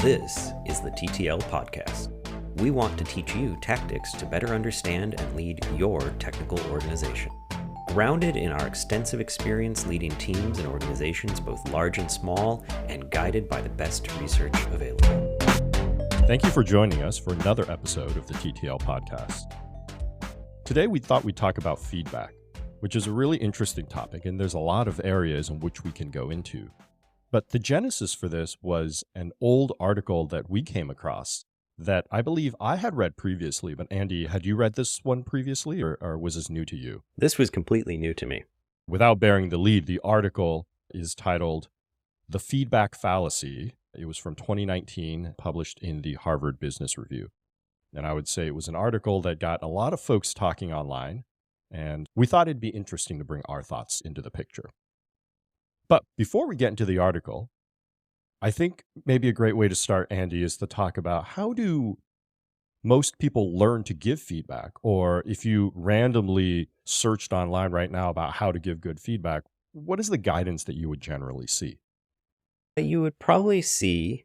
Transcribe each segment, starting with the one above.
This is the TTL Podcast. We want to teach you tactics to better understand and lead your technical organization. Grounded in our extensive experience leading teams and organizations, both large and small, and guided by the best research available. Thank you for joining us for another episode of the TTL Podcast. Today, we thought we'd talk about feedback, which is a really interesting topic, and there's a lot of areas in which we can go into. But the genesis for this was an old article that we came across that I believe I had read previously. But Andy, had you read this one previously, or was this new to you? This was completely new to me. Without bearing the lead, the article is titled The Feedback Fallacy. It was from 2019, published in the Harvard Business Review. And I would say it was an article that got a lot of folks talking online, and we thought it'd be interesting to bring our thoughts into the picture. But before we get into the article, I think maybe a great way to start, Andy, is to talk about how do most people learn to give feedback? Or if you randomly searched online right now about how to give good feedback, what is the guidance that you would generally see? You would probably see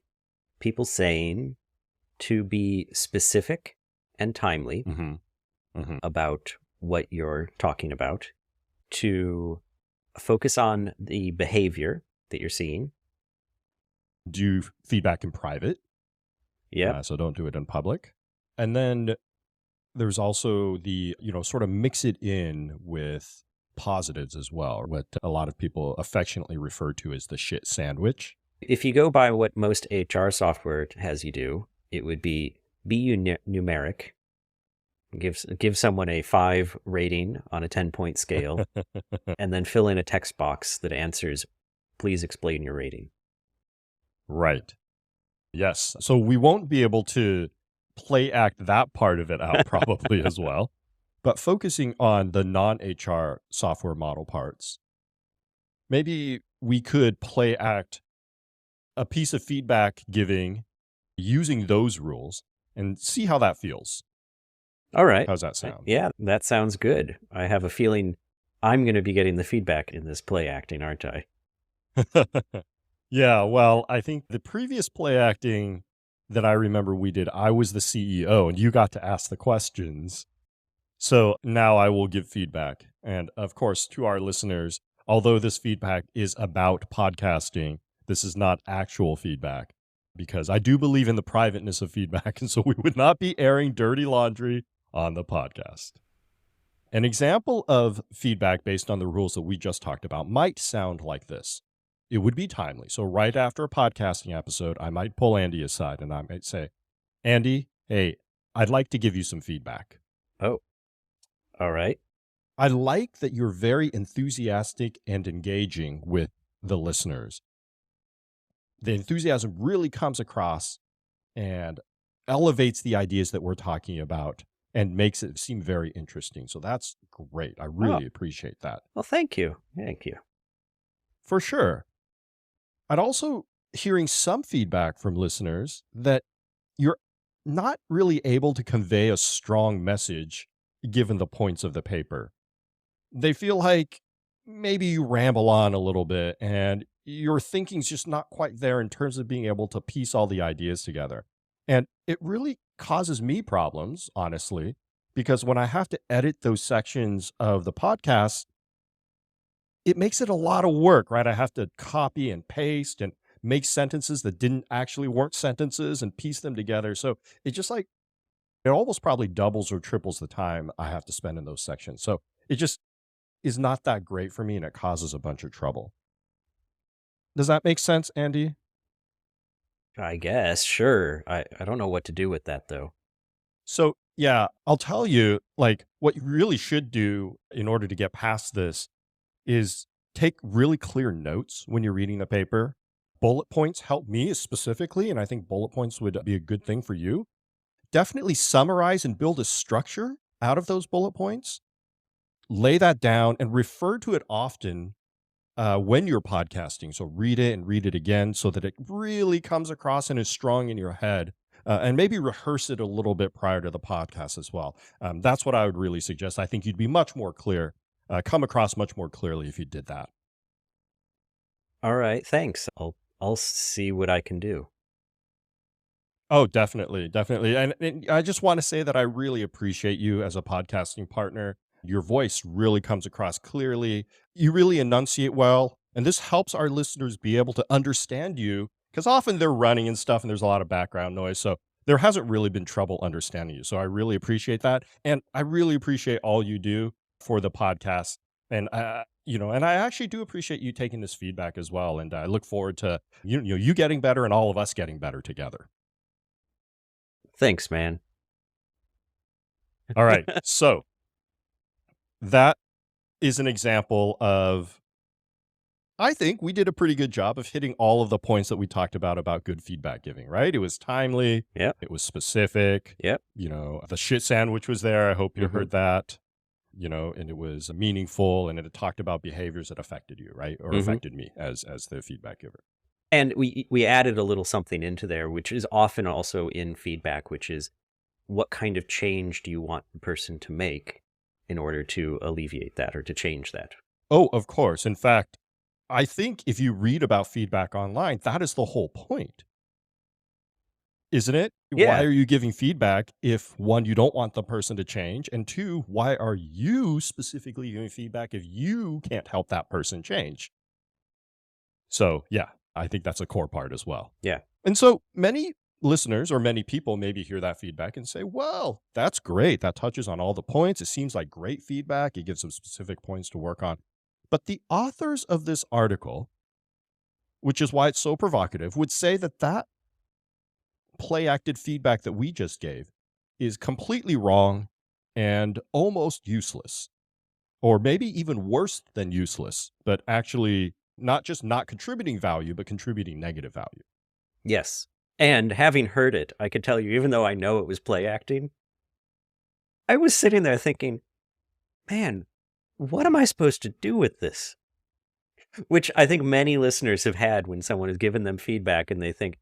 people saying to be specific and timely about what you're talking about, to focus on the behavior that you're seeing. Do feedback in private. Yeah. So don't do it in public. And then there's also the, sort of mix it in with positives as well, what a lot of people affectionately refer to as the shit sandwich. If you go by what most HR software has you do, it would be numeric. Give someone a 5 rating on a 10-point scale, and then fill in a text box that answers, please explain your rating. Right. Yes. So we won't be able to play act that part of it out probably as well. But focusing on the non-HR software model parts, maybe we could play act a piece of feedback giving using those rules and see how that feels. All right. How's that sound? Yeah, that sounds good. I have a feeling I'm going to be getting the feedback in this play acting, aren't I? Yeah, well, I think the previous play acting that I remember we did, I was the CEO and you got to ask the questions. So now I will give feedback. And of course, to our listeners, although this feedback is about podcasting, this is not actual feedback because I do believe in the privateness of feedback. And so we would not be airing dirty laundry on the podcast. An example of feedback based on the rules that we just talked about might sound like this. It would be timely. So right after a podcasting episode, I might pull Andy aside and I might say, Andy, hey, I'd like to give you some feedback. Oh, all right. I like that you're very enthusiastic and engaging with the listeners. The enthusiasm really comes across and elevates the ideas that we're talking about and makes it seem very interesting. So that's great. I really appreciate that. Well, thank you. Thank you. For sure. I'd also hearing some feedback from listeners that you're not really able to convey a strong message given the points of the paper. They feel like maybe you ramble on a little bit and your thinking's just not quite there in terms of being able to piece all the ideas together. And it really causes me problems, honestly, because when I have to edit those sections of the podcast, it makes it a lot of work, right? I have to copy and paste and make sentences that didn't actually weren't sentences and piece them together. So it just it almost probably doubles or triples the time I have to spend in those sections. So it just is not that great for me and it causes a bunch of trouble. Does that make sense, Andy? I guess, sure. I don't know what to do with that, though. So, yeah, I'll tell you, what you really should do in order to get past this is take really clear notes when you're reading the paper. Bullet points help me specifically, and I think bullet points would be a good thing for you. Definitely summarize and build a structure out of those bullet points. Lay that down and refer to it often when you're podcasting. So read it and read it again so that it really comes across and is strong in your head. And maybe rehearse it a little bit prior to the podcast as well. That's what I would really suggest. I think you'd be much more clear, come across much more clearly if you did that. All right, thanks. I'll see what I can do. Oh, definitely, definitely. And I just want to say that I really appreciate you as a podcasting partner. Your voice really comes across clearly. You really enunciate well. And this helps our listeners be able to understand you because often they're running and stuff and there's a lot of background noise. So there hasn't really been trouble understanding you. So I really appreciate that. And I really appreciate all you do for the podcast. And, and I actually do appreciate you taking this feedback as well. And I look forward to you getting better and all of us getting better together. Thanks, man. All right. So that is an example of, I think we did a pretty good job of hitting all of the points that we talked about good feedback giving, right? It was timely. Yep. It was specific. Yep. The shit sandwich was there. I hope you Mm-hmm. heard that, and it was meaningful and it talked about behaviors that affected you, right? Or Mm-hmm. affected me as the feedback giver. And we added a little something into there, which is often also in feedback, which is what kind of change do you want the person to make in order to alleviate that or to change that? Oh, of course. In fact, I think if you read about feedback online, that is the whole point, isn't it? Yeah. Why are you giving feedback if, one, you don't want the person to change, and two, why are you specifically giving feedback if you can't help that person change? So, yeah, I think that's a core part as well. Yeah. And so many listeners or many people maybe hear that feedback and say, well, that's great. That touches on all the points. It seems like great feedback. It gives some specific points to work on. But the authors of this article, which is why it's so provocative, would say that play acted feedback that we just gave is completely wrong and almost useless, or maybe even worse than useless, but actually not just not contributing value, but contributing negative value. Yes. And having heard it, I could tell you, even though I know it was play acting, I was sitting there thinking, man, what am I supposed to do with this? Which I think many listeners have had when someone has given them feedback and they think,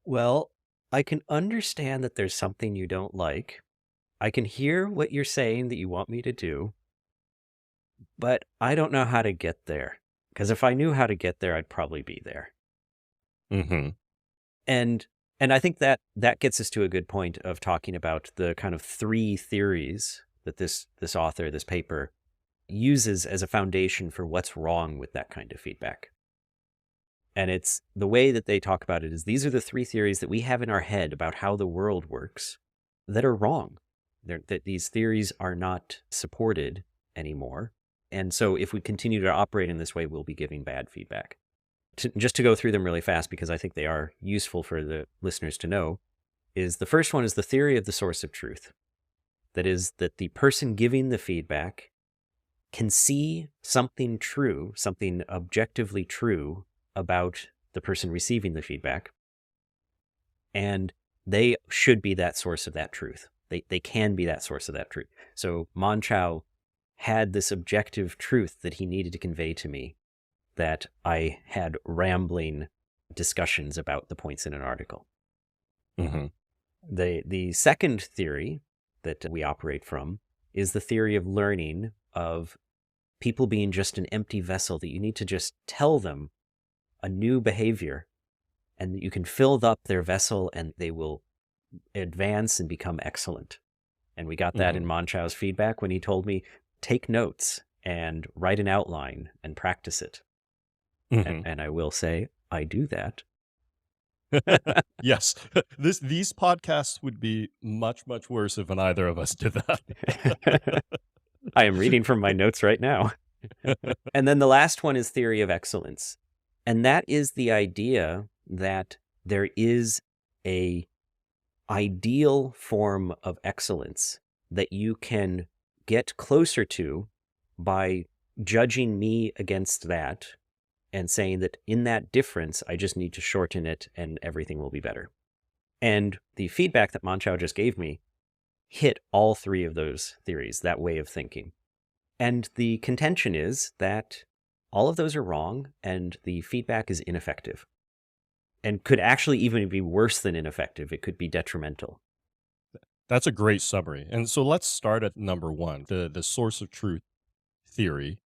well, I can understand that there's something you don't like. I can hear what you're saying that you want me to do, but I don't know how to get there. Because if I knew how to get there, I'd probably be there. Mm-hmm. And I think that gets us to a good point of talking about the kind of three theories that this author, this paper, uses as a foundation for what's wrong with that kind of feedback. And it's the way that they talk about it is these are the three theories that we have in our head about how the world works that are wrong. That these theories are not supported anymore. And so if we continue to operate in this way, we'll be giving bad feedback. Just to go through them really fast, because I think they are useful for the listeners to know, is the first one is the theory of the source of truth. That is that the person giving the feedback can see something true, something objectively true about the person receiving the feedback, and they should be that source of that truth. They can be that source of that truth. So Mon-Chaio had this objective truth that he needed to convey to me that I had rambling discussions about the points in an article. Mm-hmm. The second theory that we operate from is the theory of learning, of people being just an empty vessel, that you need to just tell them a new behavior and you can fill up their vessel and they will advance and become excellent. And we got that in Mon-Chaio's feedback when he told me, take notes and write an outline and practice it. Mm-hmm. And I will say, I do that. Yes. These podcasts would be much, much worse if either of us did that. I am reading from my notes right now. And then the last one is theory of excellence. And that is the idea that there is a ideal form of excellence that you can get closer to by judging me against that and saying that in that difference, I just need to shorten it and everything will be better. And the feedback that Mon-Chaio just gave me hit all three of those theories, that way of thinking. And the contention is that all of those are wrong and the feedback is ineffective and could actually even be worse than ineffective. It could be detrimental. That's a great summary. And so let's start at number one, the source of truth theory.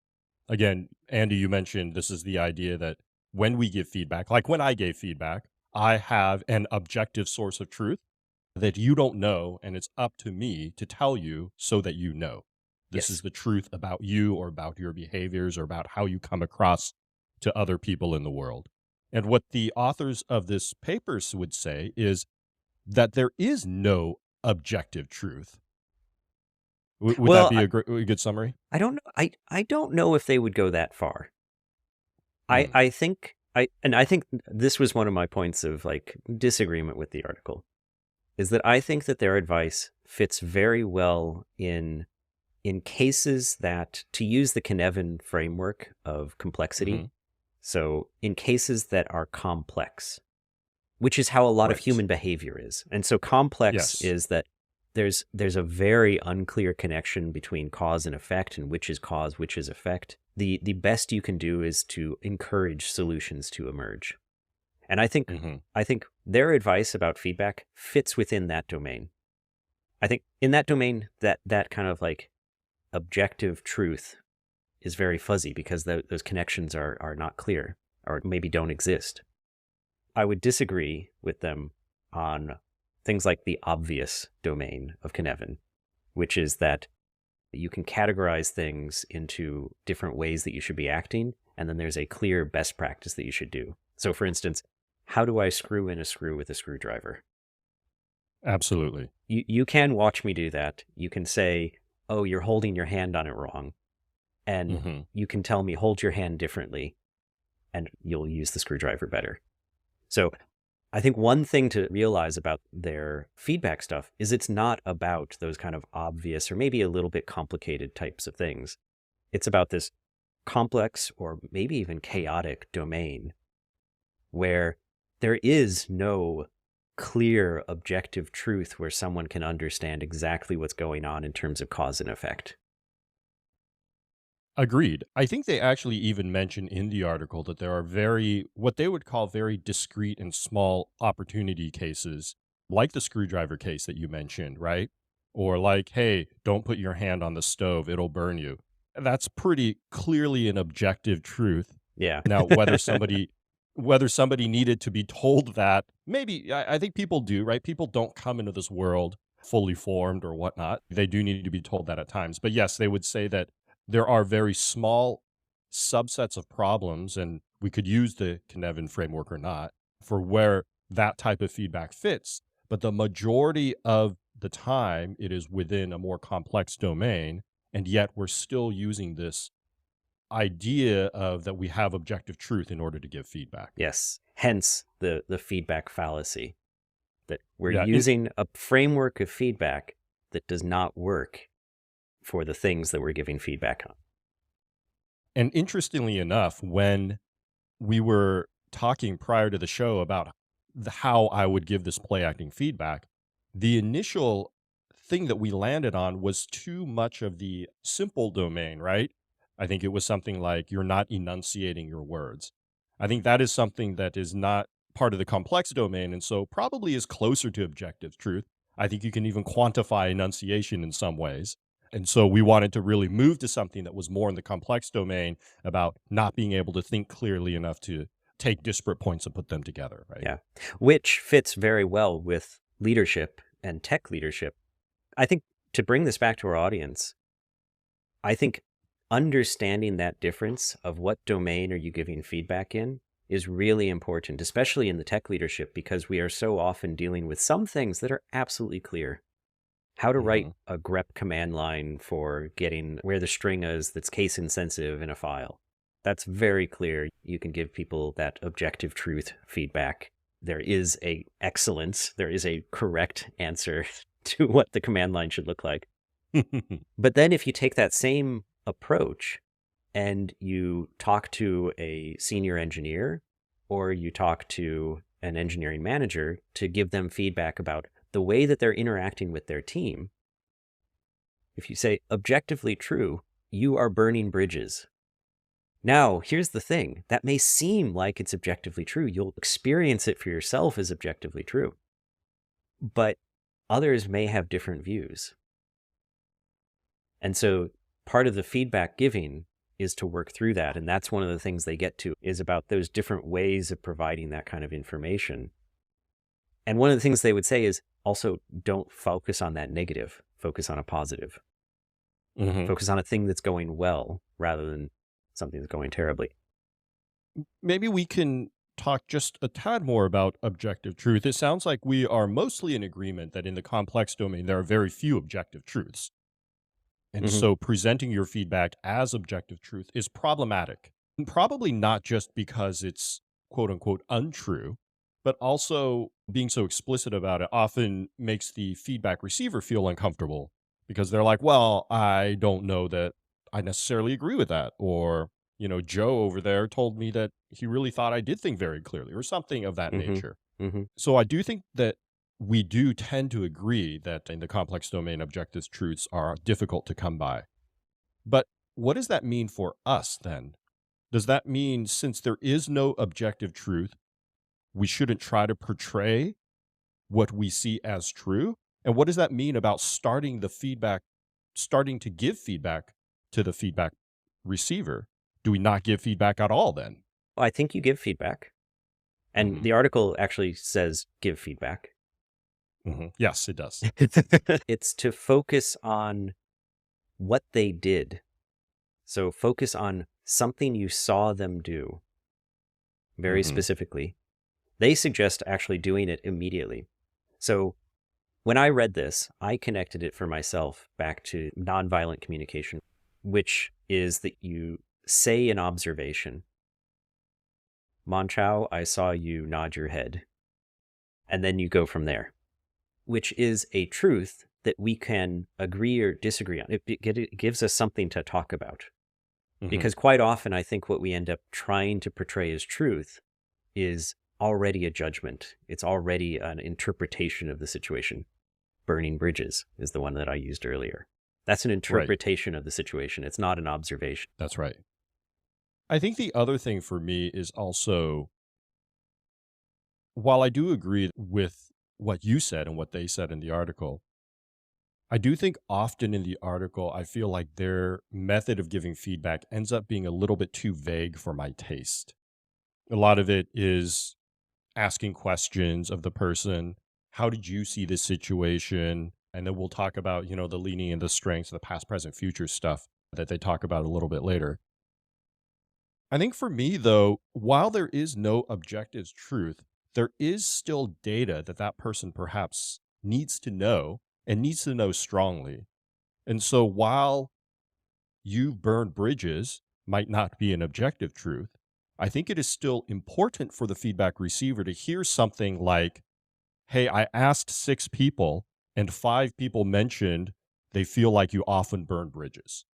Again, Andy, you mentioned this is the idea that when we give feedback, like when I gave feedback, I have an objective source of truth that you don't know, and it's up to me to tell you so that you know. This is Yes. the truth about you or about your behaviors or about how you come across to other people in the world. And what the authors of this papers would say is that there is no objective truth. Would that Well, be a good summary? I don't know. I don't know if they would go that far. Mm, I think I think this was one of my points of like disagreement with the article, is that I think that their advice fits very well in cases that, to use the Cynefin framework of complexity, mhm. so in cases that are complex, which is how a lot of Right. human behavior is. And so complex Yes. is that there's a very unclear connection between cause and effect, and which is cause, which is effect. The best you can do is to encourage solutions to emerge. And Mhm. I think their advice about feedback fits within that domain. I think in that domain, that kind of like objective truth is very fuzzy because those connections are not clear or maybe don't exist. I would disagree with them on things like the obvious domain of Cynefin, which is that you can categorize things into different ways that you should be acting, and then there's a clear best practice that you should do. So, for instance, how do I screw in a screw with a screwdriver? Absolutely. You can watch me do that. You can say, oh, you're holding your hand on it wrong. And Mhm. you can tell me, hold your hand differently, and you'll use the screwdriver better. So I think one thing to realize about their feedback stuff is it's not about those kind of obvious or maybe a little bit complicated types of things. It's about this complex or maybe even chaotic domain where there is no clear objective truth where someone can understand exactly what's going on in terms of cause and effect. Agreed. I think they actually even mention in the article that there are what they would call very discrete and small opportunity cases, like the screwdriver case that you mentioned, right? Or like, hey, don't put your hand on the stove, it'll burn you. That's pretty clearly an objective truth. Yeah. Now, whether somebody needed to be told that, maybe I think people do, right? People don't come into this world fully formed or whatnot. They do need to be told that at times. But yes, they would say that there are very small subsets of problems, and we could use the Cynefin framework or not, for where that type of feedback fits. But the majority of the time, it is within a more complex domain, and yet we're still using this idea of that we have objective truth in order to give feedback. Yes. Hence the feedback fallacy, that we're Yeah, using a framework of feedback that does not work for the things that we're giving feedback on. and interestingly enough, when we were talking prior to the show about how I would give this play acting feedback, the initial thing that we landed on was too much of the simple domain, right? I think it was something like you're not enunciating your words. I think that is something that is not part of the complex domain, and so probably is closer to objective truth. I think you can even quantify enunciation in some ways. And so we wanted to really move to something that was more in the complex domain about not being able to think clearly enough to take disparate points and put them together, right? Yeah. Which fits very well with leadership and tech leadership. I think to bring this back to our audience, I think understanding that difference of what domain are you giving feedback in is really important, especially in the tech leadership, because we are so often dealing with some things that are absolutely clear. How to write Hmm. a grep command line for getting where the string is that's case insensitive in a file. That's very clear. You can give people that objective truth feedback. There is a excellence, there is a correct answer to what the command line should look like. But then if you take that same approach and you talk to a senior engineer or you talk to an engineering manager to give them feedback about the way that they're interacting with their team, if you say objectively true, you are burning bridges. Now, here's the thing. That may seem like it's objectively true. You'll experience it for yourself as objectively true. But others may have different views. And so part of the feedback giving is to work through that. And that's one of the things they get to, is about those different ways of providing that kind of information. And one of the things they would say is also don't focus on that negative, focus on a positive. Focus on a thing that's going well rather than something that's going terribly. Maybe we can talk just a tad more about objective truth. It sounds like we are mostly in agreement that in the complex domain, there are very few objective truths. And so presenting your feedback as objective truth is problematic. And probably not just because it's quote unquote untrue, but also being so explicit about it often makes the feedback receiver feel uncomfortable because they're like, well, I don't know that I necessarily agree with that. Or, Joe over there told me that he really thought I did think very clearly or something of that nature. So I do think that we do tend to agree that in the complex domain, objective truths are difficult to come by. But what does that mean for us then? Does that mean since there is no objective truth, we shouldn't try to portray what we see as true? And what does that mean about starting to give feedback to the feedback receiver? Do we not give feedback at all then? Well, I think you give feedback. And the article actually says give feedback. Yes, it does. It's to focus on what they did. So focus on something you saw them do very specifically. They suggest actually doing it immediately. So when I read this, I connected it for myself back to nonviolent communication, which is that you say an observation. Mon-Chaio, I saw you nod your head. And then you go from there, which is a truth that we can agree or disagree on. It gives us something to talk about. Because quite often, I think what we end up trying to portray as truth is already a judgment. It's already an interpretation of the situation. Burning bridges is the one that I used earlier. That's an interpretation of the situation. It's not an observation. That's right. I think the other thing for me is also, while I do agree with what you said and what they said in the article, I do think often in the article, I feel like their method of giving feedback ends up being a little bit too vague for my taste. A lot of it is asking questions of the person. How did you see this situation? And then we'll talk about, the leaning and the strengths, the past, present, future stuff that they talk about a little bit later. I think for me, though, while there is no objective truth, there is still data that person perhaps needs to know and needs to know strongly. And so while you've burned bridges might not be an objective truth, I think it is still important for the feedback receiver to hear something like, hey, I asked 6 people and 5 people mentioned they feel like you often burn bridges.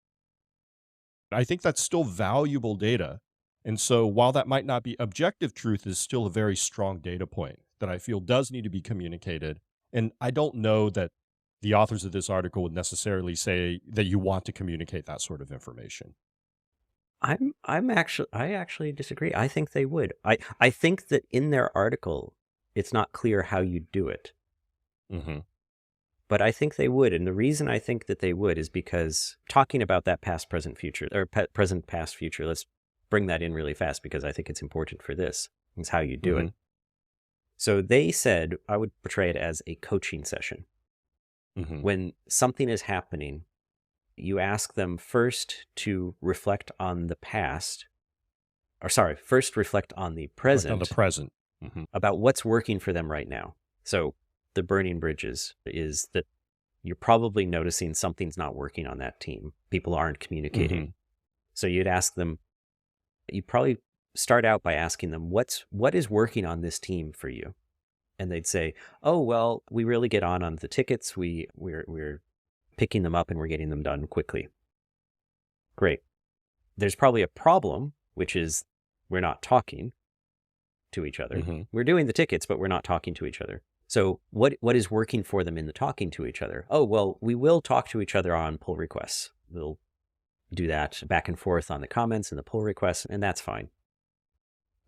I think that's still valuable data. And so while that might not be objective truth, is still a very strong data point that I feel does need to be communicated. And I don't know that the authors of this article would necessarily say that you want to communicate that sort of information. I actually disagree. I think they would. I think that in their article, it's not clear how you do it. But I think they would. And the reason I think that they would is because talking about that past, present, future, or present, past, future, let's bring that in really fast because I think it's important for this. It's how you do it. So they said, I would portray it as a coaching session. When something is happening, you ask them first to reflect on the past, first reflect on the present. About what's working for them right now. So the burning bridges is that you're probably noticing something's not working on that team. People aren't communicating. So you'd ask them, you'd probably start out by asking them, what is working on this team for you? And they'd say, oh, well, we really get on the tickets. We're picking them up and we're getting them done quickly. Great. There's probably a problem, which is we're not talking to each other. We're doing the tickets, but we're not talking to each other. So what is working for them in the talking to each other? Oh, well, we will talk to each other on pull requests. We'll do that back and forth on the comments and the pull requests, and that's fine.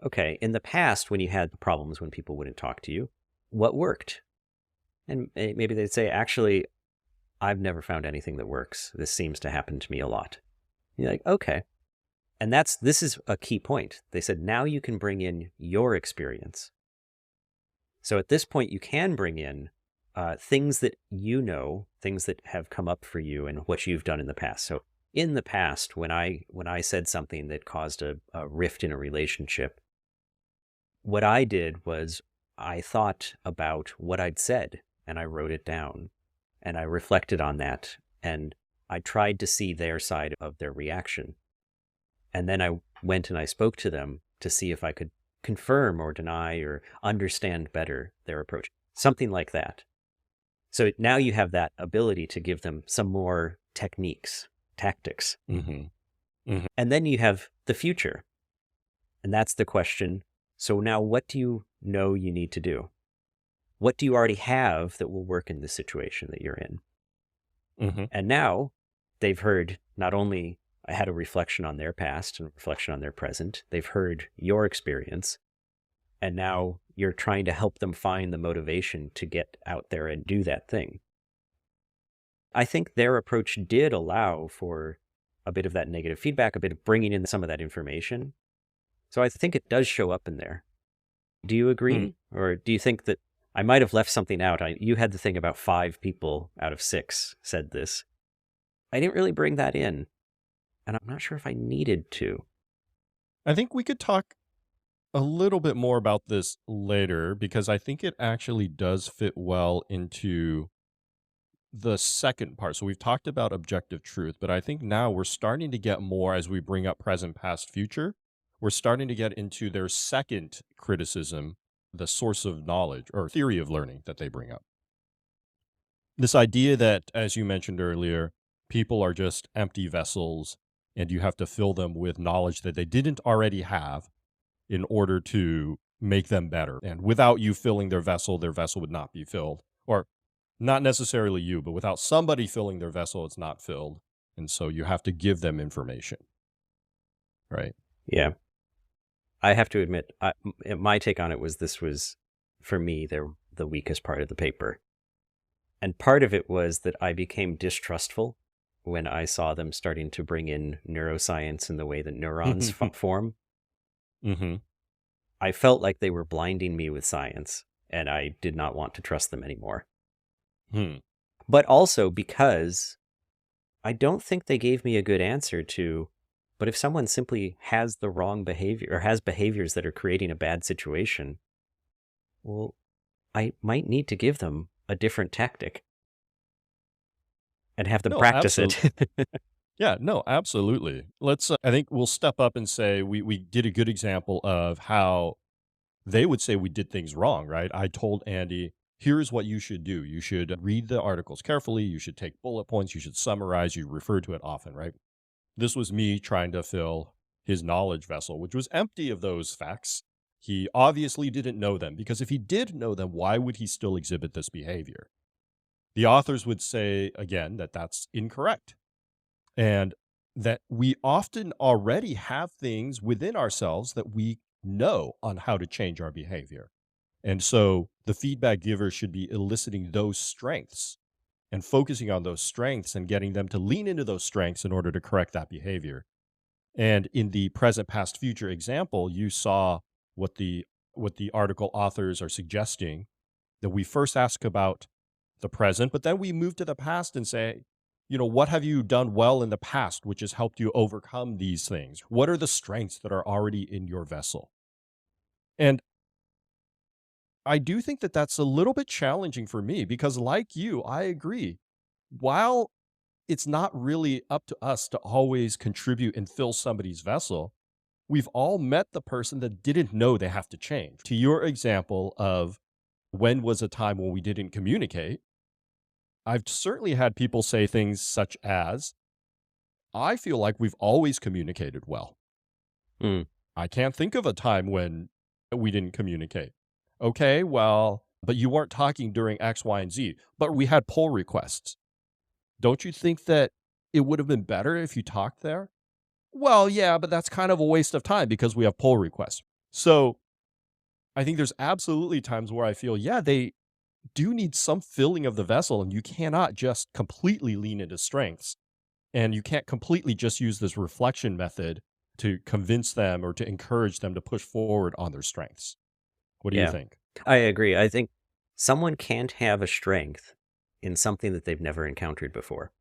Okay, in the past, when you had problems when people wouldn't talk to you, what worked? And maybe they'd say, actually, I've never found anything that works. This seems to happen to me a lot. You're like, okay. And this is a key point. They said, now you can bring in your experience. So at this point, you can bring in things that you know, things that have come up for you and what you've done in the past. So in the past, when I said something that caused a rift in a relationship, what I did was I thought about what I'd said and I wrote it down and I reflected on that and I tried to see their side of their reaction. And then I went and I spoke to them to see if I could confirm or deny or understand better their approach. Something like that. So now you have that ability to give them some more techniques, tactics. And then you have the future. And that's the question. So now what do you know you need to do? What do you already have that will work in the situation that you're in? And now they've heard not only I had a reflection on their past and a reflection on their present, they've heard your experience. And now you're trying to help them find the motivation to get out there and do that thing. I think their approach did allow for a bit of that negative feedback, a bit of bringing in some of that information. So I think it does show up in there. Do you agree? Or do you think that I might have left something out? You had the thing about 5 people out of 6 said this. I didn't really bring that in. And I'm not sure if I needed to. I think we could talk a little bit more about this later because I think it actually does fit well into the second part. So we've talked about objective truth, but I think now we're starting to get more as we bring up present, past, future. We're starting to get into their second criticism, the source of knowledge or theory of learning that they bring up. This idea that, as you mentioned earlier, people are just empty vessels and you have to fill them with knowledge that they didn't already have in order to make them better. And without you filling their vessel would not be filled. Or not necessarily you, but without somebody filling their vessel, it's not filled. And so you have to give them information. Right? Yeah. I have to admit, my take on it was this was, for me, the weakest part of the paper. And part of it was that I became distrustful when I saw them starting to bring in neuroscience and the way that neurons form. I felt like they were blinding me with science, and I did not want to trust them anymore. But also because I don't think they gave me a good answer to, but if someone simply has the wrong behavior or has behaviors that are creating a bad situation, well, I might need to give them a different tactic and have them practice it. Yeah, no, absolutely. Let's, I think we'll step up and say we did a good example of how they would say we did things wrong, right? I told Andy, here's what you should do. You should read the articles carefully. You should take bullet points. You should summarize. You refer to it often, right? This was me trying to fill his knowledge vessel, which was empty of those facts. He obviously didn't know them, because if he did know them, why would he still exhibit this behavior? The authors would say, again, that that's incorrect, and that we often already have things within ourselves that we know on how to change our behavior. And so the feedback giver should be eliciting those strengths and focusing on those strengths and getting them to lean into those strengths in order to correct that behavior. And in the present, past, future example, you saw what the article authors are suggesting, that we first ask about the present, but then we move to the past and say, what have you done well in the past, which has helped you overcome these things? What are the strengths that are already in your vessel? And I do think that that's a little bit challenging for me because, like you, I agree. While it's not really up to us to always contribute and fill somebody's vessel, we've all met the person that didn't know they have to change. To your example of when was a time when we didn't communicate, I've certainly had people say things such as, I feel like we've always communicated well. I can't think of a time when we didn't communicate. Okay, well, but you weren't talking during X, Y, and Z, but we had pull requests. Don't you think that it would have been better if you talked there? Well, yeah, but that's kind of a waste of time because we have pull requests. So I think there's absolutely times where I feel, yeah, they do need some filling of the vessel, and you cannot just completely lean into strengths. And you can't completely just use this reflection method to convince them or to encourage them to push forward on their strengths. What do you think? I agree. I think someone can't have a strength in something that they've never encountered before.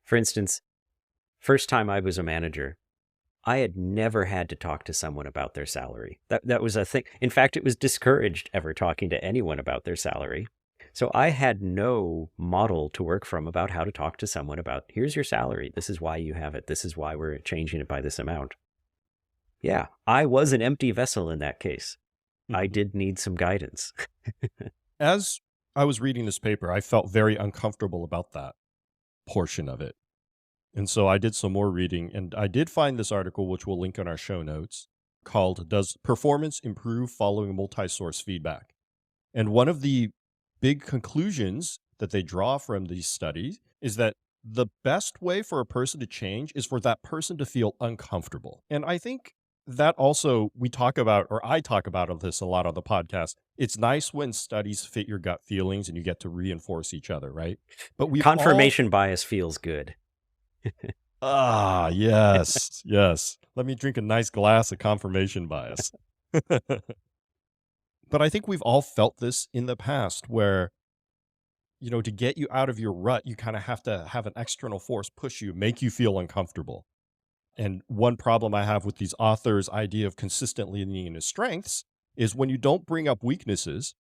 For instance, first time I was a manager, I had never had to talk to someone about their salary. That was a thing. In fact, it was discouraged ever talking to anyone about their salary. So I had no model to work from about how to talk to someone about, here's your salary. This is why you have it. This is why we're changing it by this amount. Yeah, I was an empty vessel in that case. I did need some guidance. As I was reading this paper, I felt very uncomfortable about that portion of it. And so I did some more reading, and I did find this article, which we'll link on our show notes, called Does Performance Improve Following Multi-Source Feedback? And one of the big conclusions that they draw from these studies is that the best way for a person to change is for that person to feel uncomfortable. And I think that also we talk about, or I talk about this a lot on the podcast. It's nice when studies fit your gut feelings and you get to reinforce each other, right? But we Confirmation bias feels good. Yes, yes. Let me drink a nice glass of confirmation bias. But I think we've all felt this in the past where, to get you out of your rut, you kind of have to have an external force push you, make you feel uncomfortable. And one problem I have with these authors' idea of consistently leaning into strengths is when you don't bring up weaknesses,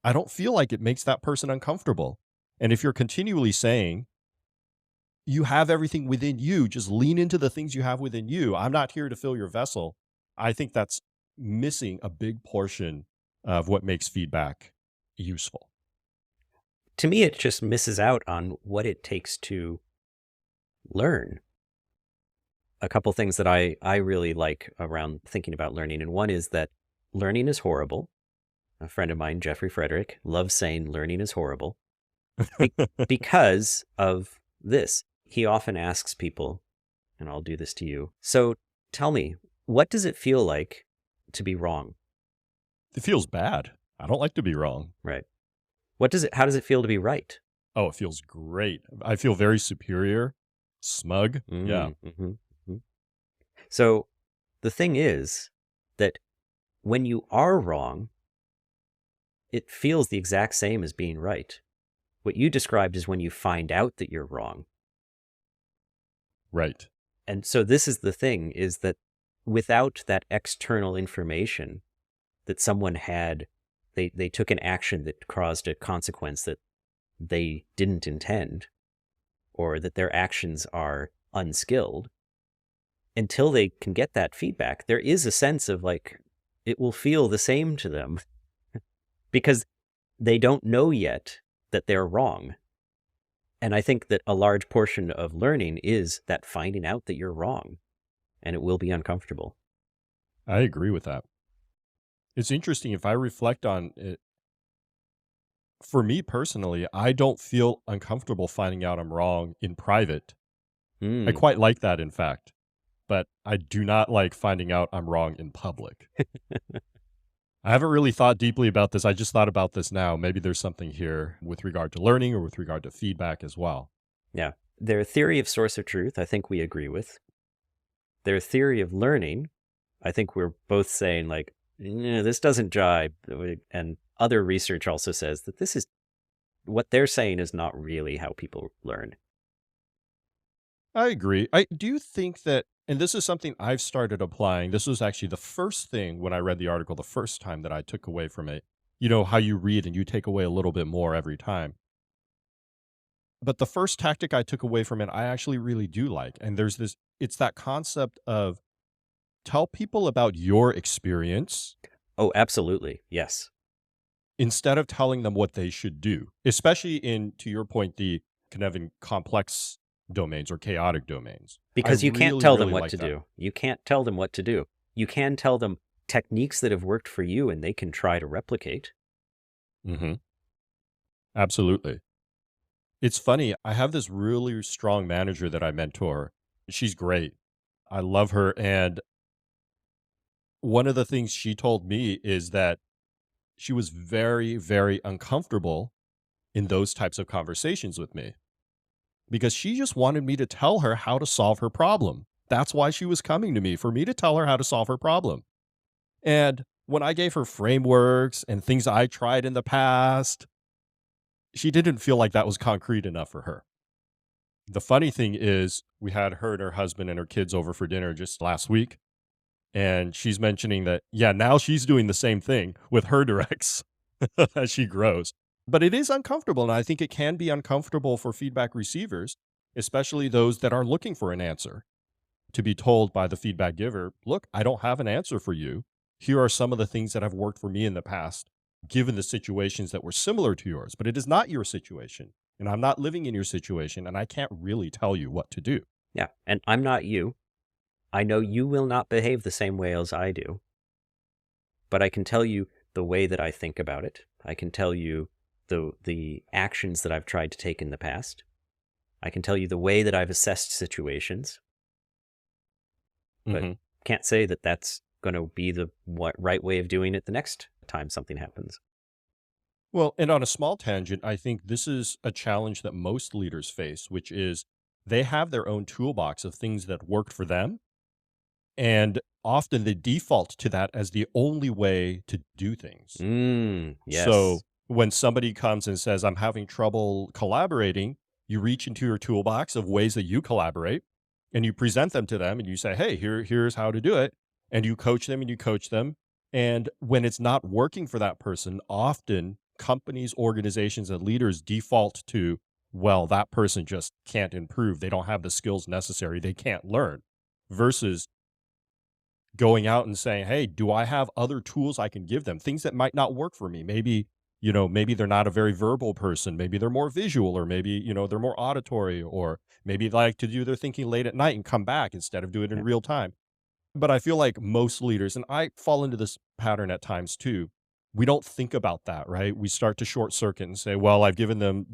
I don't feel like it makes that person uncomfortable. And if you're continually saying, you have everything within you, just lean into the things you have within you, I'm not here to fill your vessel, I think that's missing a big portion of what makes feedback useful. To me, it just misses out on what it takes to learn. A couple things that I really like around thinking about learning, and one is that learning is horrible. A friend of mine, Jeffrey Frederick, loves saying learning is horrible because of this. He often asks people, and I'll do this to you, so tell me, what does it feel like to be wrong? It feels bad. I don't like to be wrong. Right. How does it feel to be right? Oh, it feels great. I feel very superior, smug. Mm-hmm, Yeah. Mm-hmm, mm-hmm. So the thing is that when you are wrong, it feels the exact same as being right. What you described is when you find out that you're wrong. Right. And so this is the thing, is that without that external information that someone had, they took an action that caused a consequence that they didn't intend, or that their actions are unskilled, until they can get that feedback, there is a sense of like, it will feel the same to them because they don't know yet that they're wrong. And I think that a large portion of learning is that finding out that you're wrong, and it will be uncomfortable. I agree with that. It's interesting if I reflect on it. For me personally, I don't feel uncomfortable finding out I'm wrong in private. I quite like that, in fact, but I do not like finding out I'm wrong in public. I haven't really thought deeply about this. I just thought about this now. Maybe there's something here with regard to learning or with regard to feedback as well. Yeah. Their theory of source of truth, I think we agree with. Their theory of learning, I think we're both saying like, this doesn't jibe. And other research also says that this is what they're saying is not really how people learn. I agree. Do you think that, and this is something I've started applying. This was actually the first thing when I read the article, the first time that I took away from it. You know how you read and you take away a little bit more every time. But the first tactic I took away from it, I actually really do like. And it's that concept of tell people about your experience. Oh, absolutely. Yes. Instead of telling them what they should do, especially to your point, the kind of in complex domains or chaotic domains. Because you can't tell them what to do. You can't tell them what to do. You can tell them techniques that have worked for you and they can try to replicate. Mm-hmm. Absolutely. It's funny. I have this really strong manager that I mentor. She's great. I love her. And one of the things she told me is that she was very, very uncomfortable in those types of conversations with me because she just wanted me to tell her how to solve her problem. That's why she was coming to me, for me to tell her how to solve her problem. And when I gave her frameworks and things I tried in the past, she didn't feel like that was concrete enough for her. The funny thing is, we had her and her husband and her kids over for dinner just last week. And she's mentioning that, yeah, now she's doing the same thing with her directs as she grows. But it is uncomfortable. And I think it can be uncomfortable for feedback receivers, especially those that are looking for an answer, to be told by the feedback giver, look, I don't have an answer for you. Here are some of the things that have worked for me in the past, given the situations that were similar to yours. But it is not your situation. And I'm not living in your situation. And I can't really tell you what to do. Yeah. And I'm not you. I know you will not behave the same way as I do, but I can tell you the way that I think about it. I can tell you the actions that I've tried to take in the past. I can tell you the way that I've assessed situations, but can't say that that's going to be the right way of doing it the next time something happens. Well, and on a small tangent, I think this is a challenge that most leaders face, which is they have their own toolbox of things that worked for them. And often they default to that as the only way to do things. Yes. So when somebody comes and says, I'm having trouble collaborating, you reach into your toolbox of ways that you collaborate and you present them to them and you say, hey, here's how to do it. And you coach them and you coach them. And when it's not working for that person, often companies, organizations, and leaders default to, well, that person just can't improve. They don't have the skills necessary. They can't learn. Versus going out and saying, hey, do I have other tools I can give them? Things that might not work for me. Maybe, maybe they're not a very verbal person. Maybe they're more visual, or maybe, they're more auditory, or maybe they like to do their thinking late at night and come back instead of do it in real time. But I feel like most leaders, and I fall into this pattern at times too, we don't think about that, right? We start to short circuit and say, well, I've given them,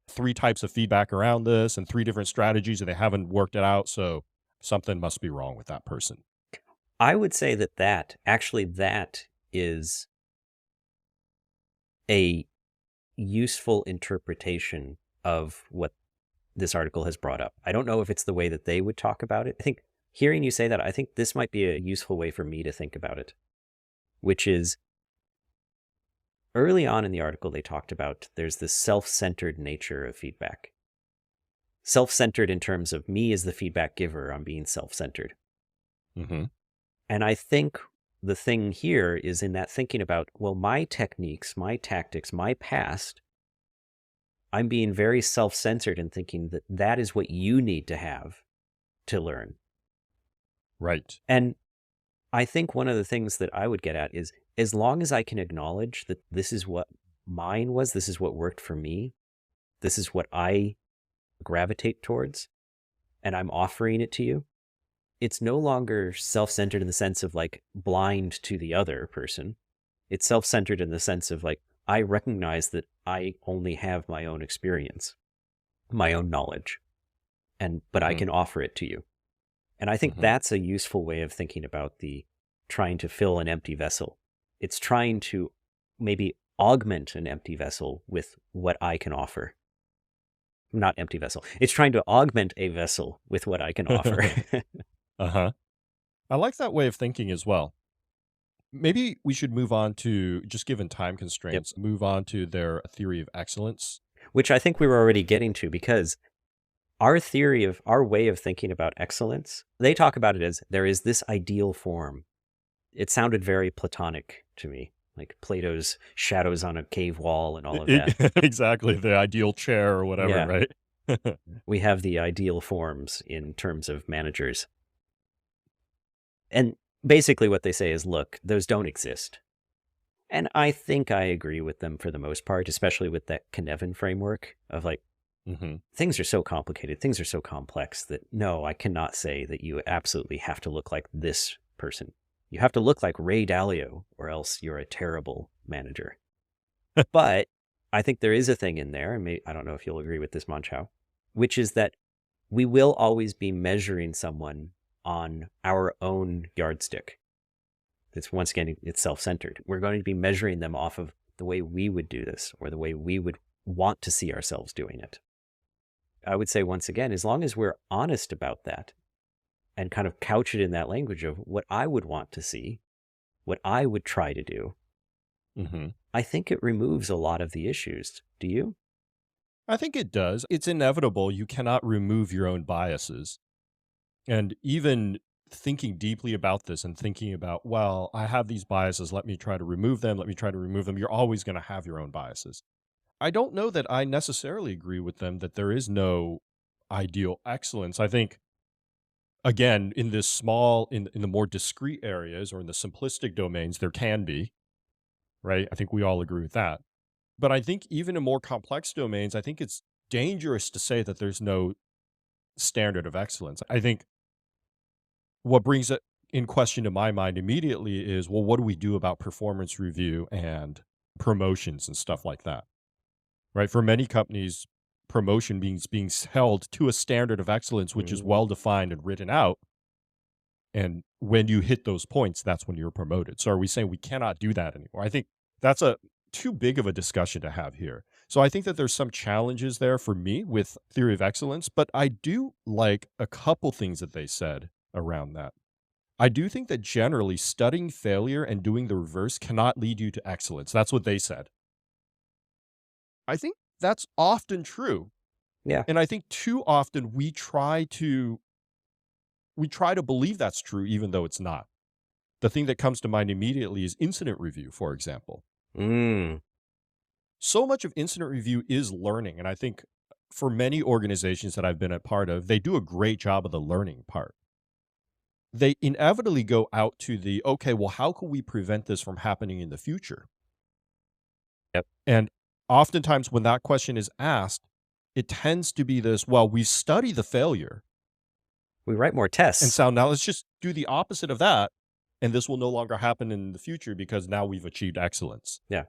3 types of feedback around this and 3 different strategies and they haven't worked it out. So something must be wrong with that person. I would say that is a useful interpretation of what this article has brought up. I don't know if it's the way that they would talk about it. I think hearing you say that, I think this might be a useful way for me to think about it, which is early on in the article, they talked about there's this self-centered nature of feedback. Self-centered in terms of me as the feedback giver, I'm being self-centered. And I think the thing here is in that thinking about, well, my techniques, my tactics, my past, I'm being very self-centered and thinking that that is what you need to have to learn. Right. And I think one of the things that I would get at is, as long as I can acknowledge that this is what mine was, this is what worked for me, this is what I gravitate towards, and I'm offering it to you, it's no longer self-centered in the sense of like blind to the other person. It's self-centered in the sense of like, I recognize that I only have my own experience, my own knowledge, but I can offer it to you. And I think that's a useful way of thinking about the trying to fill an empty vessel. It's trying to maybe augment an empty vessel with what I can offer. Not empty vessel. It's trying to augment a vessel with what I can offer. I like that way of thinking as well. Maybe we should move on to, just given time constraints, move on to their theory of excellence. Which I think we were already getting to, because our way of thinking about excellence, they talk about it as there is this ideal form. It sounded very Platonic to me, like Plato's shadows on a cave wall and all of that. Exactly, the ideal chair or whatever, right? We have the ideal forms in terms of managers. And basically what they say is, look, those don't exist. And I think I agree with them for the most part, especially with that Cynefin framework of like, things are so complicated, things are so complex that no, I cannot say that you absolutely have to look like this person. You have to look like Ray Dalio or else you're a terrible manager. But I think there is a thing in there, and I don't know if you'll agree with this, Mon-Chaio, which is that we will always be measuring someone on our own yardstick. It's once again, it's self-centered. We're going to be measuring them off of the way we would do this or the way we would want to see ourselves doing it. I would say once again, as long as we're honest about that and kind of couch it in that language of what I would want to see, what I would try to do, I think it removes a lot of the issues. Do you? I think it does. It's inevitable. You cannot remove your own biases. And even thinking deeply about this and thinking about, well, I have these biases. Let me try to remove them. Let me try to remove them. You're always going to have your own biases. I don't know that I necessarily agree with them that there is no ideal excellence. I think, again, in this small, in the more discrete areas or in the simplistic domains, there can be, right? I think we all agree with that. But I think even in more complex domains, I think it's dangerous to say that there's no standard of excellence. I think what brings it in question to my mind immediately is, well, what do we do about performance review and promotions and stuff like that? Right? For many companies, promotion means being held to a standard of excellence, which is well defined and written out. And when you hit those points, that's when you're promoted. So are we saying we cannot do that anymore? I think that's a too big of a discussion to have here. So I think that there's some challenges there for me with theory of excellence, but I do like a couple things that they said around that. I do think that generally studying failure and doing the reverse cannot lead you to excellence. That's what they said. I think that's often true. Yeah. And I think too often we try to believe that's true even though it's not. The thing that comes to mind immediately is incident review, for example. So much of incident review is learning. And I think for many organizations that I've been a part of, they do a great job of the learning part. They inevitably go out to the, okay, well, how can we prevent this from happening in the future? Yep. And oftentimes when that question is asked, it tends to be this, well, we study the failure. We write more tests. And so now let's just do the opposite of that. And this will no longer happen in the future because now we've achieved excellence. Yeah.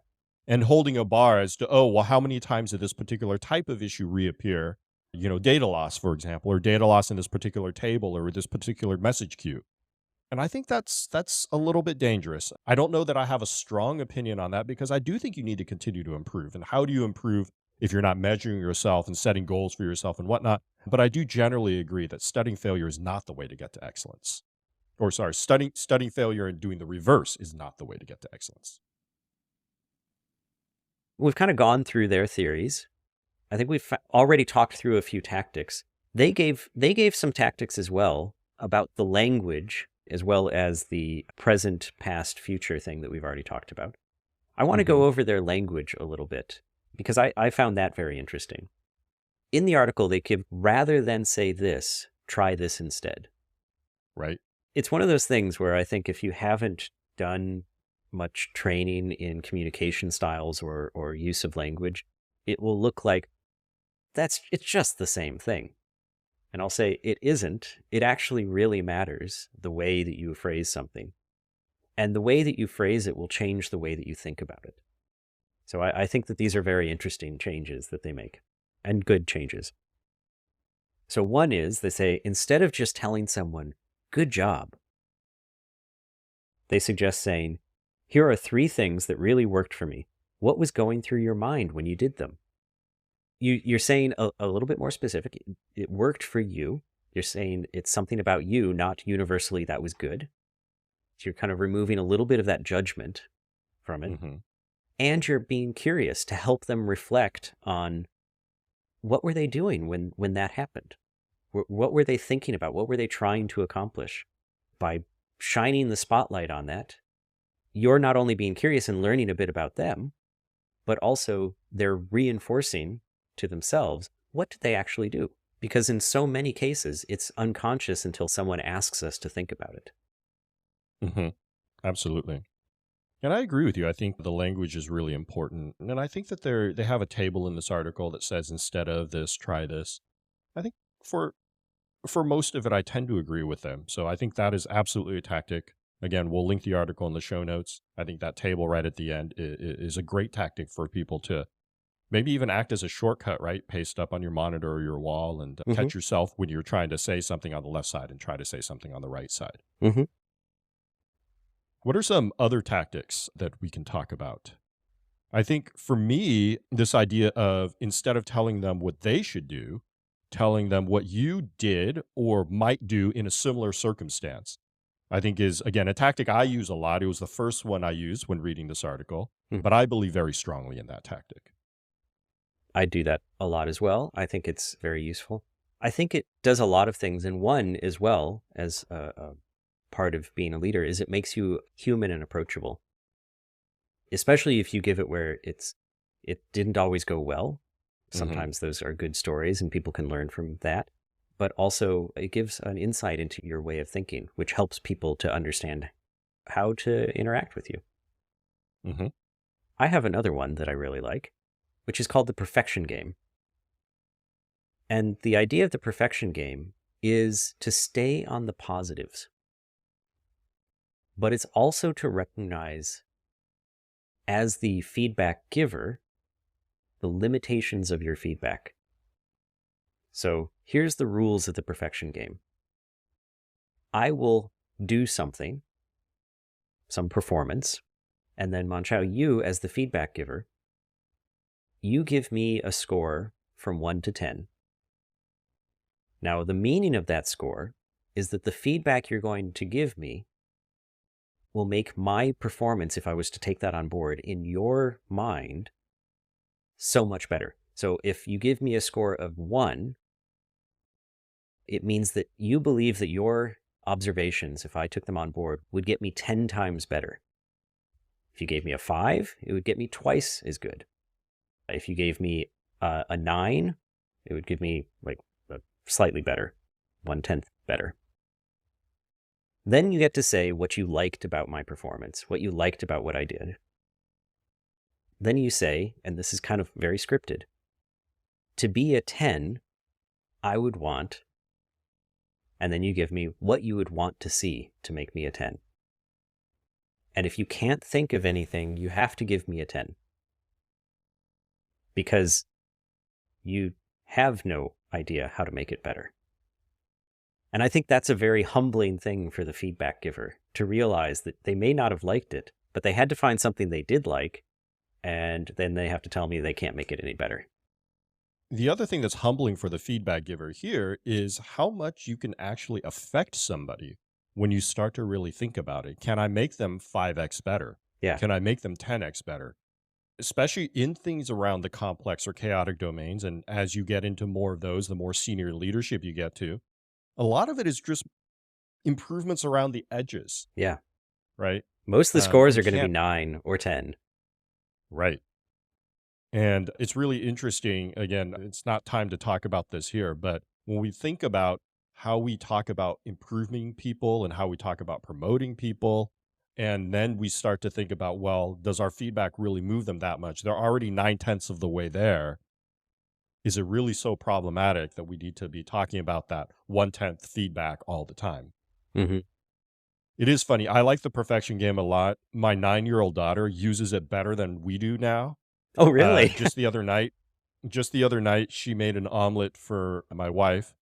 And holding a bar as to, oh, well, how many times did this particular type of issue reappear? Data loss, for example, or data loss in this particular table or this particular message queue. And I think that's a little bit dangerous. I don't know that I have a strong opinion on that because I do think you need to continue to improve. And how do you improve if you're not measuring yourself and setting goals for yourself and whatnot? But I do generally agree that studying failure is not the way to get to excellence. Or sorry, studying failure and doing the reverse is not the way to get to excellence. We've kind of gone through their theories. I think we've already talked through a few tactics. They gave some tactics as well about the language as well as the present, past, future thing that we've already talked about. I want to go over their language a little bit because I found that very interesting. In the article, they give, rather than say this, try this instead. Right. It's one of those things where I think if you haven't done much training in communication styles or use of language, it will look like it's just the same thing. And I'll say it isn't. It actually really matters the way that you phrase something. And the way that you phrase it will change the way that you think about it. So I think that these are very interesting changes that they make, and good changes. So one is, they say, instead of just telling someone, good job, they suggest saying, here are 3 things that really worked for me. What was going through your mind when you did them? You're saying a little bit more specific. It worked for you. You're saying it's something about you, not universally that was good. So you're kind of removing a little bit of that judgment from it. And you're being curious to help them reflect on what were they doing when that happened? What were they thinking about? What were they trying to accomplish? By shining the spotlight on that, you're not only being curious and learning a bit about them, but also they're reinforcing to themselves, what did they actually do? Because in so many cases, it's unconscious until someone asks us to think about it. Absolutely. And I agree with you. I think the language is really important. And I think that they have a table in this article that says instead of this, try this. I think for most of it, I tend to agree with them. So I think that is absolutely a tactic. Again, we'll link the article in the show notes. I think that table right at the end is a great tactic for people to maybe even act as a shortcut, right? Paste up on your monitor or your wall and catch yourself when you're trying to say something on the left side and try to say something on the right side. What are some other tactics that we can talk about? I think for me, this idea of instead of telling them what they should do, telling them what you did or might do in a similar circumstance. I think is, again, a tactic I use a lot. It was the first one I used when reading this article, Hmm. but I believe very strongly in that tactic. I do that a lot as well. I think it's very useful. I think it does a lot of things. And one, as well as a part of being a leader, is it makes you human and approachable, especially if you give it where it didn't always go well. Sometimes those are good stories and people can learn from that. But also it gives an insight into your way of thinking, which helps people to understand how to interact with you. Mm-hmm. I have another one that I really like, which is called the perfection game. And the idea of the perfection game is to stay on the positives, but it's also to recognize, as the feedback giver, the limitations of your feedback. So here's the rules of the perfection game. I will do something, some performance, and then Mon-Chaio, you as the feedback giver, you give me a score from 1 to 10. Now, the meaning of that score is that the feedback you're going to give me will make my performance, if I was to take that on board, in your mind, so much better. So if you give me a score of 1, it means that you believe that your observations, if I took them on board, would get me 10 times better. If you gave me a 5, it would get me twice as good. If you gave me a 9, it would give me like slightly better, 1/10 better. Then you get to say what you liked about my performance, what you liked about what I did. Then you say, and this is kind of very scripted, to be a 10, I would want, and then you give me what you would want to see to make me a 10. And if you can't think of anything, you have to give me a 10. Because you have no idea how to make it better. And I think that's a very humbling thing for the feedback giver, to realize that they may not have liked it, but they had to find something they did like, and then they have to tell me they can't make it any better. The other thing that's humbling for the feedback giver here is how much you can actually affect somebody when you start to really think about it. Can I make them 5x better? Yeah. Can I make them 10x better? Especially in things around the complex or chaotic domains. And as you get into more of those, the more senior leadership you get to, a lot of it is just improvements around the edges. Yeah. Right. Most of the scores you are going to be can't- 9 or 10. Right. And it's really interesting. Again, it's not time to talk about this here, but when we think about how we talk about improving people and how we talk about promoting people, and then we start to think about, well, does our feedback really move them that much? They're already 9/10 of the way there. Is it really so problematic that we need to be talking about that 1/10 feedback all the time? Mm-hmm. It is funny. I like the perfection game a lot. My 9-year-old daughter uses it better than we do now. Oh, really? Just the other night, she made an omelet for my wife,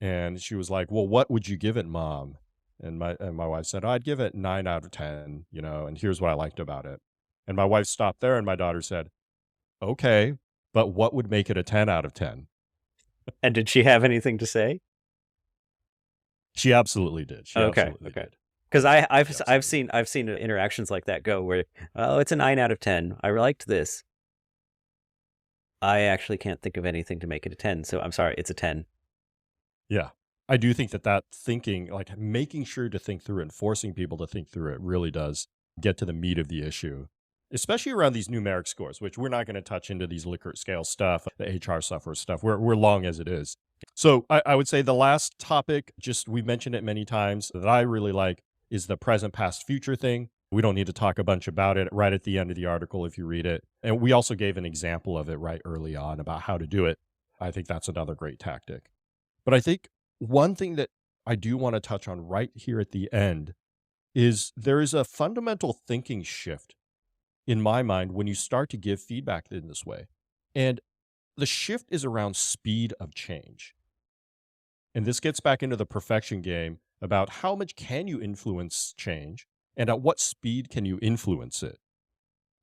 and she was like, "Well, what would you give it, Mom?" And my wife said, "I'd give it 9 out of 10, and here's what I liked about it." And my wife stopped there, and my daughter said, "Okay, but what would make it a 10 out of 10?" And did she have anything to say? She absolutely did. She absolutely Okay. did. Because She I've absolutely did. seen interactions like that go where, oh, it's a 9 out of 10. I liked this. I actually can't think of anything to make it a 10, so I'm sorry, it's a 10. Yeah. I do think that thinking, like making sure to think through it and forcing people to think through it really does get to the meat of the issue, especially around these numeric scores, which we're not going to touch into these Likert scale stuff, the HR software stuff. We're long as it is. So I would say the last topic, just we mentioned it many times, that I really like is the present, past, future thing. We don't need to talk a bunch about it right at the end of the article if you read it. And we also gave an example of it right early on about how to do it. I think that's another great tactic. But I think one thing that I do want to touch on right here at the end is there is a fundamental thinking shift in my mind when you start to give feedback in this way. And the shift is around speed of change. And this gets back into the perfection game about how much can you influence change and at what speed can you influence it.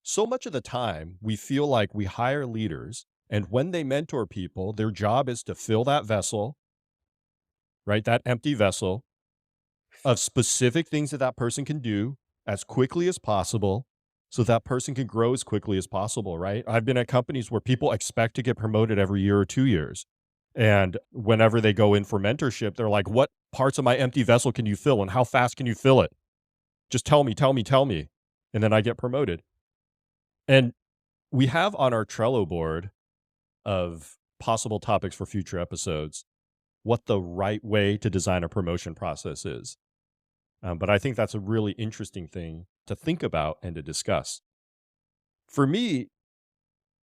So much of the time, we feel like we hire leaders, and when they mentor people, their job is to fill that vessel, right? That empty vessel, of specific things that that person can do as quickly as possible so that person can grow as quickly as possible, right? I've been at companies where people expect to get promoted every year or 2 years. And whenever they go in for mentorship, they're like, what parts of my empty vessel can you fill and how fast can you fill it? Just tell me, tell me, tell me. And then I get promoted. And we have on our Trello board of possible topics for future episodes what the right way to design a promotion process is. But I think that's a really interesting thing to think about and to discuss. For me,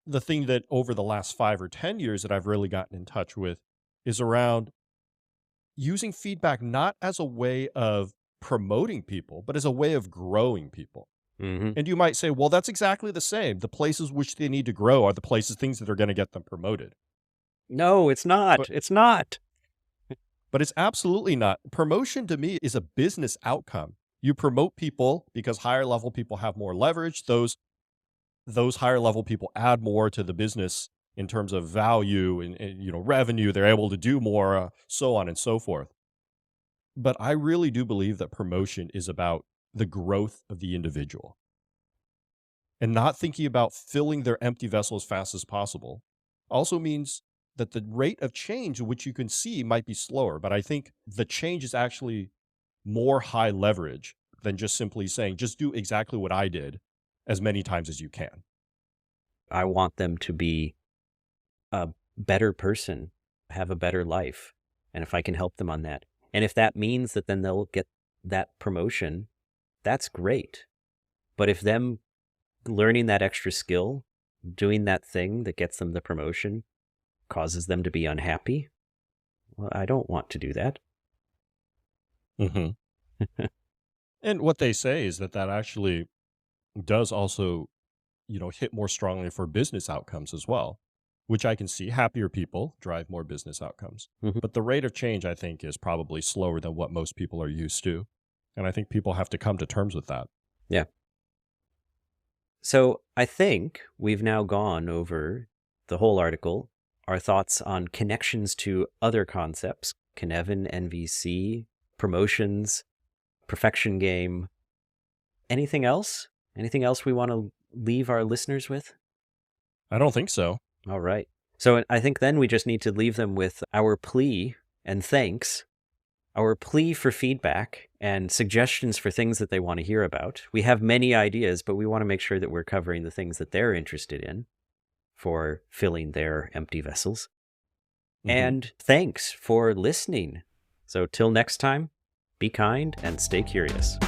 the thing that over the last 5 or 10 years that I've really gotten in touch with is around using feedback not as a way of promoting people, but as a way of growing people. Mm-hmm. And you might say, well, that's exactly the same. The places which they need to grow are the things that are going to get them promoted. No, it's not. It's not. But it's absolutely not. Promotion to me is a business outcome. You promote people because higher level people have more leverage. Those higher level people add more to the business in terms of value and revenue. They're able to do more, so on and so forth. But I really do believe that promotion is about the growth of the individual and not thinking about filling their empty vessel as fast as possible. Also means that the rate of change which you can see might be slower, but I think the change is actually more high leverage than just simply saying, just do exactly what I did as many times as you can. I want them to be a better person, have a better life. And if I can help them on that, and if that means that then they'll get that promotion, that's great. But if them learning that extra skill, doing that thing that gets them the promotion, causes them to be unhappy, well, I don't want to do that. Mm-hmm. And what they say is that actually does also, hit more strongly for business outcomes as well, which I can see. Happier people drive more business outcomes. Mm-hmm. But the rate of change, I think, is probably slower than what most people are used to. And I think people have to come to terms with that. Yeah. So I think we've now gone over the whole article, our thoughts on connections to other concepts, Cynefin, NVC, promotions, perfection game. Anything else? Anything else we want to leave our listeners with? I don't think so. All right. So I think then we just need to leave them with our plea and thanks, our plea for feedback and suggestions for things that they want to hear about. We have many ideas, but we want to make sure that we're covering the things that they're interested in for filling their empty vessels. Mm-hmm. And thanks for listening. So till next time, be kind and stay curious.